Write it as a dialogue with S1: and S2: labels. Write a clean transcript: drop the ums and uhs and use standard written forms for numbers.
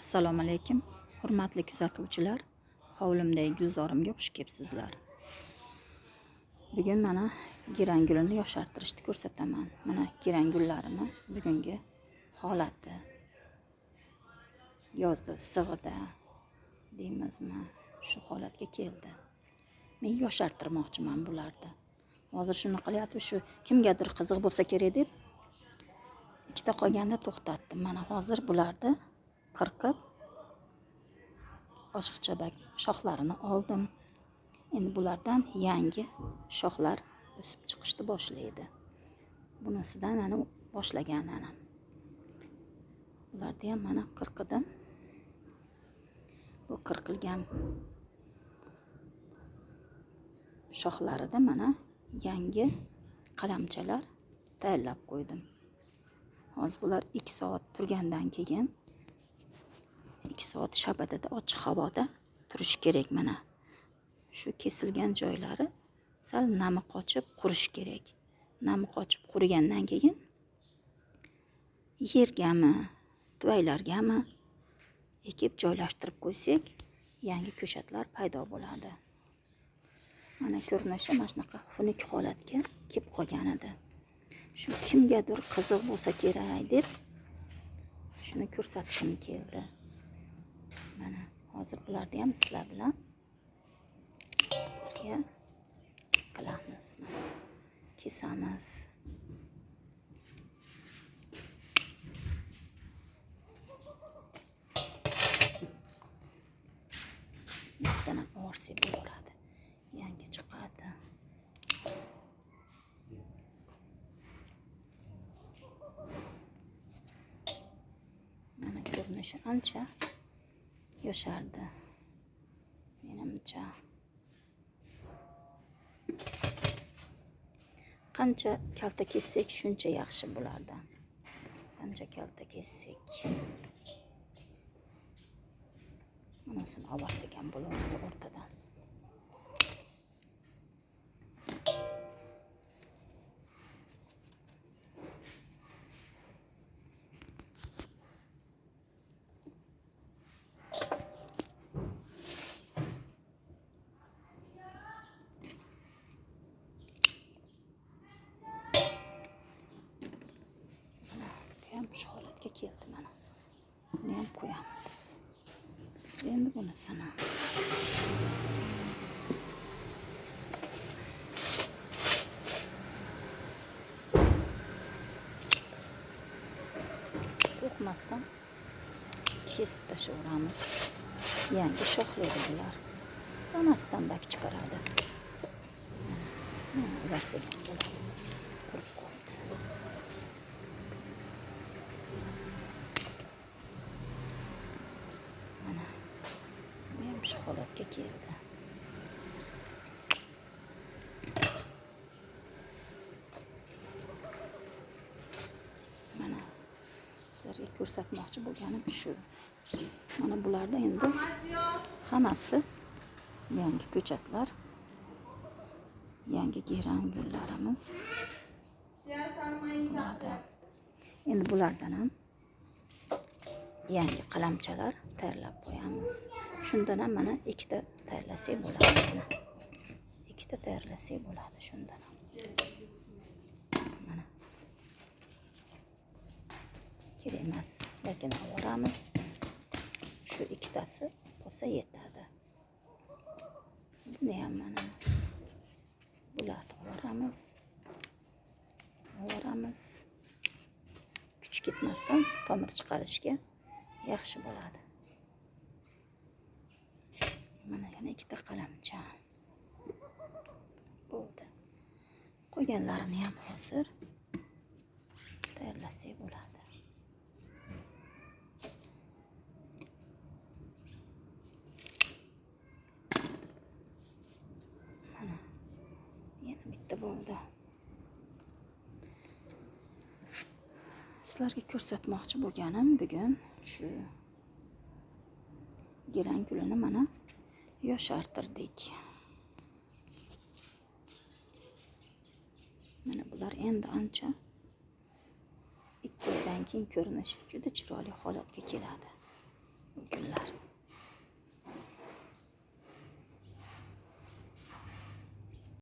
S1: Assalomu alaykum, hurmatli kuzatuvchilar. Hovlimdagi gulzorimga xush kelibsizlar. Bugun mana girangulini yoshartirishni ko'rsataman. Mana girangullarini bugungi holati. Yozda sig'ida deymizmi, shu holatga keldi. Men yoshartirmoqchiman bularni. Hozir shuni qilyapti, shu kimgadir qiziq bo'lsa kerak deb ikkita qolganda to'xtatdim. Mana hozir bularni qirqib oshiqchabak shoxlarini oldim. Endi bulardan yangi shoxlar o'sib chiqishni boshlaydi. Bunisidan mana boshlagan ana. Bularni ham mana qirqidim. Bu qirqilgan shoxlarida mana yangi qalamchalar tayyorlab qo'ydim. Hozir bular 2 soat turgandan keyin 2 soat shabadada ochiq havoda turish kerak. Mana shu kesilgan joylari sal nami qochib qurish kerak. Nami qochib qurigandan keyin yergami, tuvaylargami ekib joylashtirib qo'ysak, yangi ko'chatlar paydo bo'ladi. Mana ko'rinishi mana shunaqa xunuk holatga kelib qolgan edi. Shu kimgadir qiziq bo'lsa kerak deb shuni ko'rsatishim keldi. Mana hozir bularni ham sizlar bilan birga qilamiz. Kesamiz. Yana orsi bo'laveradi. Yangi chiqadi. Mana ko'rinishi ancha yoshardi. Menimcha qancha kalta kessak shuncha yaxshi bo'lardi. Qancha kalta kessak. Bunasini olsak ham bo'laveradi o'rtadan. Shu holatga keldi mana. Buni ham qo'yamiz. Endi bunisini to'qmasdan kesib tashlayveramiz. Yangi shoxlaydi bular. Onasidan bak chiqaradi. Ularsa bo'ladi. Qurib qo'ydi. Shu holatga keldi. Mana sizlarga ko'rsatmoqchi bo'lganim shu. Mana bularda endi hammasi yangi ko'chatlar, yangi girangullarimiz. Endi bulardan ham yangi qalamchalar tayyorlab qo'yamiz. Shundan ham mana ikkita tayyorlasak bo'ladi. Mana ikkita tayyorlasak bo'ladi shundan ham. Mana kerak emas, lekin olamiz. Shu ikkitasi bo'lsa yetadi. Buni ham mana bularni olamiz. Kuch ketmasdan tomir chiqarishga yaxshi bo'ladi. Mana yana ikkita qalamcha. Bo'ldi. Qolganlarini ham hozir tayyorlasak bo'ladi. Mana yana bitta bo'ldi. Sizlarga ko'rsatmoqchi bo'lganim bugun shu girangulini mana yoshartirdik. Mana bular endi ancha 2 oydan keyin ko'rinishi juda chiroyli holatga keladi. gullar.